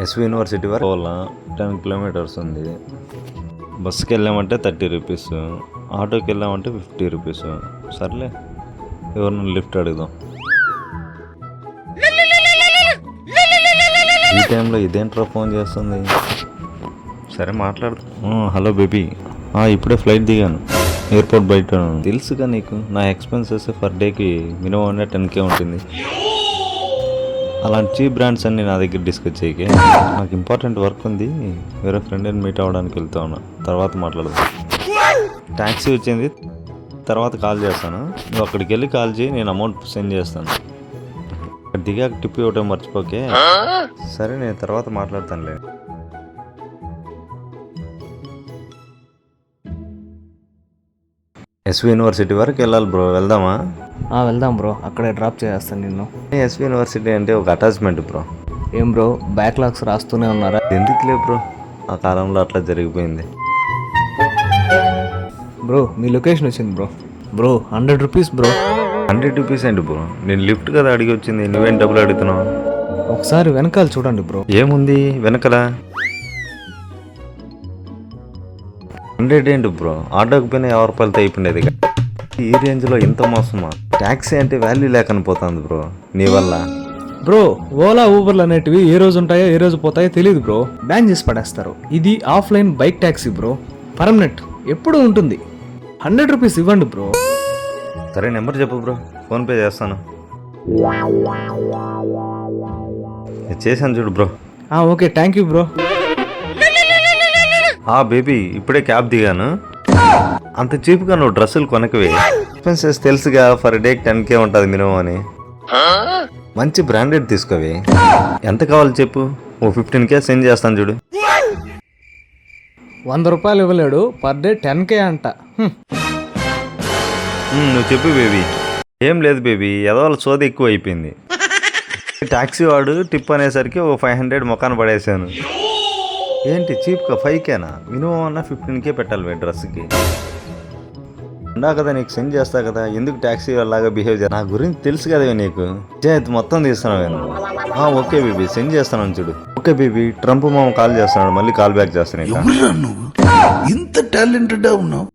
SV university వరకు పోవాలా 10 kilometres ఉంది. బస్సుకి వెళ్ళామంటే 30 రూపీస్, ఆటోకి వెళ్ళామంటే 50 రూపీస్. సర్లే ఎవరిని లిఫ్ట్ అడుగుదాం. ఈ టైంలో ఇదేంట్రా ఫోన్ చేస్తుంది. సరే మాట్లాడుతా. హలో బేబీ, ఇప్పుడే ఫ్లైట్ దిగాను, ఎయిర్పోర్ట్ బయట. తెలుసుగా నీకు నా ఎక్స్పెన్సెస్ పర్ డేకి మినిమం 10K ఉంటుంది. అలాంటి చీప్ బ్రాండ్స్ అన్ని నా దగ్గర డిస్కస్ చేయకే. నాకు ఇంపార్టెంట్ వర్క్ ఉంది, వేరే ఫ్రెండ్ని మీట్ అవ్వడానికి వెళ్తా ఉన్నా. తర్వాత మాట్లాడదాం. ట్యాక్సీ వచ్చింది, తర్వాత కాల్ చేస్తాను. నువ్వు అక్కడికి వెళ్ళి కాల్ చేయి, నేను అమౌంట్ సెండ్ చేస్తాను. అక్కడ దిగాక టిప్ ఇవ్వటం మర్చిపోకే. సరే నేను తర్వాత మాట్లాడతానులే. ఎస్వి యూనివర్సిటీ వరకు వెళ్ళాలి బ్రో, వెళ్దామా? వెళ్దాం బ్రో, అక్కడే డ్రాప్ చేస్తాను నిన్ను. ఎస్వి యూనివర్సిటీ అంటే ఒక అటాచ్మెంట్ బ్రో. ఏం బ్రో బ్యాక్లాగ్స్ రాస్తూనే ఉన్నారా? ఎందుకులే బ్రో, ఆ కాలంలో అట్లా జరిగిపోయింది. బ్రో మీ లొకేషన్ వచ్చింది bro. Bro 100 rupees bro. 100 rupees ఏంటి బ్రో? నేను లిఫ్ట్ కదా అడిగి వచ్చింది, నువ్వేం డబ్బులు అడుగుతున్నావు? ఒకసారి వెనకాల చూడండి బ్రో. ఏముంది వెనకల? 100 ఏంటి బ్రో, ఆటోకి పోయినా 50 రూపాయలతో అయిపోయింది. ఈ రేంజ్లో ఇంత మోసమా? ట్యాక్సీ అంటే వాల్యూ లేకుండా పోతుంది బ్రో నీ వల్ల. బ్రో ఓలా ఊబర్లు అనేటివి ఏ రోజు ఉంటాయో ఏ రోజు పోతాయో తెలియదు బ్రో, బ్యాన్ చేసి పడేస్తారు. ఇది offline bike taxi bro, permanent, ఎప్పుడూ ఉంటుంది. 100 రూపీస్ ఇవ్వండి బ్రో. సరే నెంబర్ చెప్పు బ్రో, ఫోన్పే చేస్తాను. చేశాను చూడు bro. Okay thank you bro. Baby ఇప్పుడే క్యాబ్ దిగాను. అంత చీప్గా నువ్వు డ్రెస్సులు కొనకవే. ఎక్స్పెన్సెస్ తెలుసుగా, పర్ డేకి 10K ఉంటుంది మినిమం అని. మంచి బ్రాండెడ్ తీసుకోవే. ఎంత కావాలి చెప్పు, 15K సెండ్ చేస్తాను చూడు. 100 రూపాయలు ఇవ్వలేడు, పర్ డే 10K అంట. నువ్వు చెప్పు బేబీ. ఏం లేదు బేబీ, ఎదవాళ్ళ సోది ఎక్కువ అయిపోయింది. టాక్సీ వాడు టిప్ అనేసరికి 500 మొఖాన పడేసాను. ఏంటి చీప్గా 5Kనా? మినిమం అన్న 15K పెట్టాలి డ్రెస్కి. ఉండా కదా నీకు సెండ్ చేస్తా కదా, ఎందుకు ట్యాక్సీ వాళ్ళలాగా బిహేవ్ చేస్తా? నా గురించి తెలుసు కదా నీకు. మొత్తం తీస్తున్నాను. ఓకే బేబీ సెండ్ చేస్తాను చూడు. ఓకే బేబీ, ట్రంప్ మామ కాల్ చేస్తున్నాడు, మళ్ళీ కాల్ బ్యాక్ చేస్తాను. ఇంత టాలెంటెడ్ ఉన్నావు.